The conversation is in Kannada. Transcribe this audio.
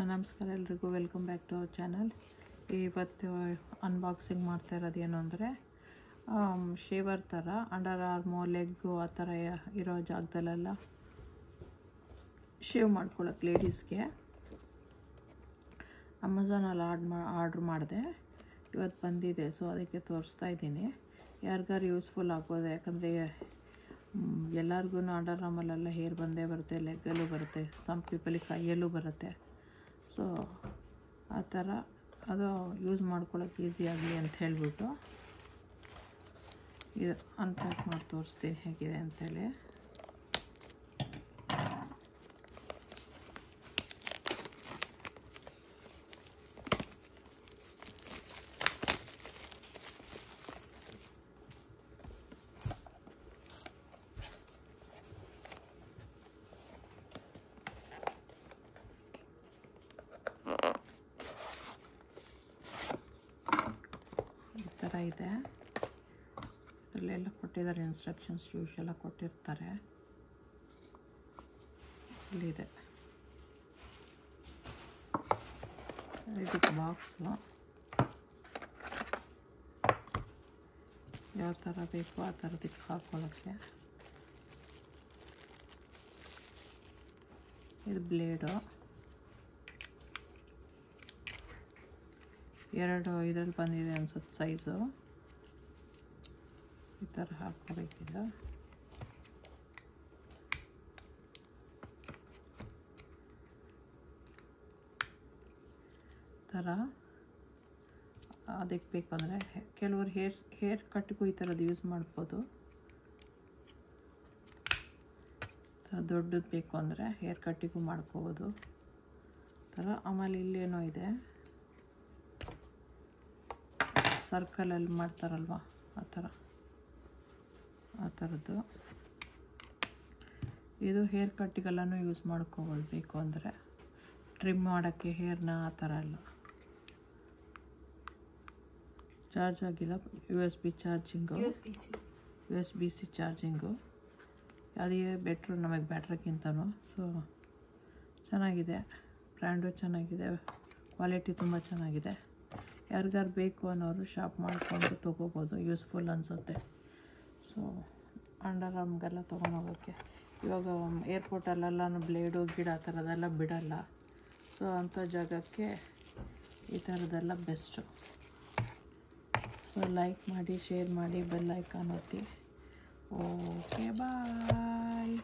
ನಮಸ್ಕಾರ ಎಲ್ರಿಗೂ, welcome back to our channel. ಇವತ್ತು ಅನ್ಬಾಕ್ಸಿಂಗ್ ಮಾಡ್ತಾ ಇರೋದು ಏನು ಅಂದರೆ ಶೇವರ್ ಥರ ಅಂಡರ್ ಆರ್ಮು, ಲೆಗ್ಗು ಆ ಥರ ಇರೋ ಜಾಗದಲ್ಲೆಲ್ಲ ಶೇವ್ ಮಾಡ್ಕೊಳ್ಳೋಕೆ ಲೇಡೀಸ್ಗೆ ಅಮೆಝಾನಲ್ಲಿ ಆರ್ಡ್ರ್ ಮಾಡಿದೆ. ಇವತ್ತು ಬಂದಿದೆ, ಸೊ ಅದಕ್ಕೆ ತೋರಿಸ್ತಾ ಇದ್ದೀನಿ. ಯಾರಿಗಾರು ಯೂಸ್ಫುಲ್ ಆಗ್ಬೋದು, ಯಾಕಂದರೆ ಎಲ್ಲರಿಗೂ ಅಂಡರ್ ಆರ್ಮಲ್ಲೆಲ್ಲ ಹೇರ್ ಬಂದೇ ಬರುತ್ತೆ, ಲೆಗ್ಗಲ್ಲೂ ಬರುತ್ತೆ, ಸಮ್ ಪೀಪಲಿಗೆ ಕೈಯಲ್ಲೂ ಬರುತ್ತೆ. ಸೊ ಆ ಥರ ಅದು ಯೂಸ್ ಮಾಡ್ಕೊಳ್ಳೋಕೆ ಈಸಿ ಆಗಲಿ ಅಂತ ಹೇಳಿಬಿಟ್ಟು ಇದು ಅನ್ಪ್ಯಾಕ್ ಮಾಡಿ ತೋರಿಸ್ತೀನಿ ಹೇಗಿದೆ ಅಂತೇಳಿ. ಈ ಥರ ಇದೆ, ಅದರಲ್ಲೆಲ್ಲ ಕೊಟ್ಟಿದ್ದಾರೆ ಇನ್ಸ್ಟ್ರಕ್ಷನ್ಸ್, ಯೂಶೆಲ್ಲ ಕೊಟ್ಟಿರ್ತಾರೆ. ಇಲ್ಲಿದೆ ಇದಕ್ಕೆ ಬಾಕ್ಸು, ಯಾವ ಥರ ಬೇಕು ಆ ಥರದಕ್ಕೆ ಹಾಕ್ಕೊಳ್ಳೋಕ್ಕೆ. ಇದು ಬ್ಲೇಡು, ಎರಡು ಇದರಲ್ಲಿ ಬಂದಿದೆ ಅನ್ಸುತ್ತೆ ಸೈಜು. ಈ ಥರ ಹಾಕ್ಕೋಬೇಕಿಲ್ಲ. ಥರ ಅದಕ್ಕೆ ಬೇಕಂದರೆ ಕೆಲವರು ಹೇರ್ ಕಟ್ಗೂ ಈ ಥರದ್ದು ಯೂಸ್ ಮಾಡ್ಬೋದು. ದೊಡ್ಡದು ಬೇಕು ಅಂದರೆ ಹೇರ್ ಕಟ್ಟಿಗೂ ಮಾಡ್ಕೋಬೋದು ಥರ. ಆಮೇಲೆ ಇಲ್ಲೇನೋ ಇದೆ, ಸರ್ಕಲಲ್ಲಿ ಮಾಡ್ತಾರಲ್ವ ಆ ಥರದ್ದು. ಇದು ಹೇರ್ ಕಟ್ಟಿಗೆಲ್ಲನೂ ಯೂಸ್ ಮಾಡ್ಕೋಬೋದು, ಬೇಕು ಅಂದರೆ ಟ್ರಿಮ್ ಮಾಡೋಕ್ಕೆ ಹೇರ್ನ ಆ ಥರ ಎಲ್ಲ. ಚಾರ್ಜ್ ಆಗಿಲ್ಲ, USB ಚಾರ್ಜಿಂಗು, USB-C ಚಾರ್ಜಿಂಗು. ಅದೇ ಬೆಟ್ರು ನಮಗೆ ಬ್ಯಾಟ್ರಿಗಿಂತನೂ. ಸೊ ಚೆನ್ನಾಗಿದೆ, ಬ್ರ್ಯಾಂಡು ಚೆನ್ನಾಗಿದೆ, ಕ್ವಾಲಿಟಿ ತುಂಬ ಚೆನ್ನಾಗಿದೆ. ಯಾರಿಗಾರು ಬೇಕು ಅನ್ನೋರು ಶಾಪ್ ಮಾಡಿಕೊಂಡು ತೊಗೋಬೋದು, ಯೂಸ್ಫುಲ್ ಅನಿಸುತ್ತೆ. ಸೊ ಅಂಡರ್ ಆರ್ಮ್ಗೆಲ್ಲ ತೊಗೊಂಡೋಗೋಕ್ಕೆ ಇವಾಗ ಏರ್ಪೋರ್ಟಲ್ಲೆಲ್ಲನೂ ಬ್ಲೇಡು ಗಿಡ ಆ ಥರದ್ದೆಲ್ಲ ಬಿಡಲ್ಲ. ಸೊ ಅಂಥ ಜಾಗಕ್ಕೆ ಈ ಥರದ್ದೆಲ್ಲ ಬೆಸ್ಟು. ಸೊ ಲೈಕ್ ಮಾಡಿ, ಶೇರ್ ಮಾಡಿ, ಬೆಲ್ ಐಕಾನ್ ಒತ್ತಿ. ಓಕೆ, ಬಾಯ್.